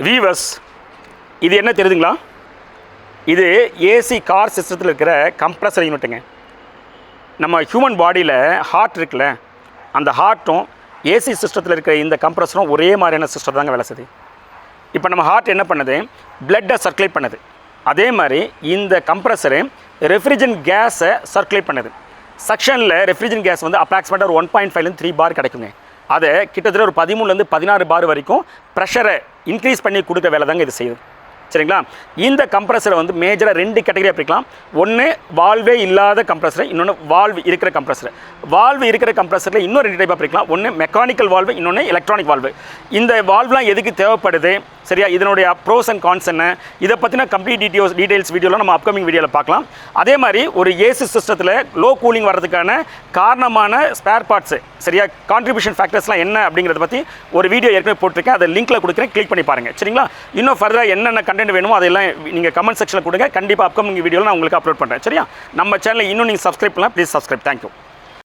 Viewers, இது என்ன தெரியுதுங்களா? இது ஏசி கார் சிஸ்டத்தில் இருக்கிற கம்ப்ரஸர் யூனிட்டுங்க. நம்ம ஹியூமன் பாடியில் ஹார்ட் இருக்குல்ல, அந்த ஹார்ட்டும் ஏசி சிஸ்டத்தில் இருக்கிற இந்த கம்ப்ரஸரும் ஒரே மாதிரியான சிஸ்டம் தாங்க வேலை செய்யுது. இப்போ நம்ம ஹார்ட் என்ன பண்ணுது? பிளட்டை சர்க்குலேட் பண்ணுது. அதே மாதிரி இந்த கம்ப்ரஸரு ரெஃப்ரிஜரண்ட் கேஸை சர்க்குலேட் பண்ணுது. செக்ஷனில் ரெஃப்ரிஜரண்ட் கேஸ் வந்து அப்ராக்சிமேட்டாக ஒரு 1.5லேருந்து 3 பார் கிடைக்குங்க. அதை கிட்டத்தட்ட ஒரு 13லேருந்து 16 பார் வரைக்கும் ப்ரெஷரை இன்க்ரீஸ் பண்ணி கொடுக்குற வேலை தாங்க இது செய்யுது. சரிங்களா? இந்த கம்ப்ரஸரை வந்து மேஜராக 2 கேட்டகரியாக பிரிக்கலாம். ஒன்று வால்வே இல்லாத கம்ப்ரஸர், இன்னொன்று வால்வு இருக்கிற கம்ப்ரஸர். வால்வு இருக்கிற கம்ப்ரஸரில் இன்னும் 2 டைப்பாக பிரிக்கலாம். ஒன்று மெக்கானிக்கல் வால்வு, இன்னொன்று எலக்ட்ரானிக் வால்வு. இந்த வால்வ்லாம் எதுக்கு தேவைப்படுது, சரியா, இதனுடைய ப்ரோஸ் அண்ட் கான்ஸ் என்ன, இதை பற்றின கம்ப்ளீட் டீடைல்ஸ் வீடியோவில் நம்ம அப்கமிங் வீடியோவில் பார்க்கலாம். அதே மாதிரி ஒரு ஏசி சிஸ்டத்தில் லோ கூலிங் வர்றதுக்கான காரணமான ஸ்பேர் பார்ட்ஸு, சரியா, கான்ட்ரிபியூஷன் ஃபேக்டர்ஸ்லாம் என்ன அப்படிங்கிறத பற்றி ஒரு வீடியோ ஏற்கனவே போட்டிருக்கேன். அதை லிங்க்கில் கொடுக்குறேன், கிளிக் பண்ணி பாருங்கள். சரிங்களா? இன்னும் ஃபர்தராக என்னென்ன கண்டென்ட் வேணுமோ அதெல்லாம் நீங்கள் கமெண்ட் செக்ஷனில் கொடுங்க. கண்டிப்பாக அப்கமிங் வீடியோவில் நான் உங்களுக்கு அப்லோட் பண்ணுறேன். சரியா? நம்ம சேனலை இன்னும் நீங்கள் சப்ஸ்கிரைப் பண்ணலாம். Please subscribe. தேங்க்யூ.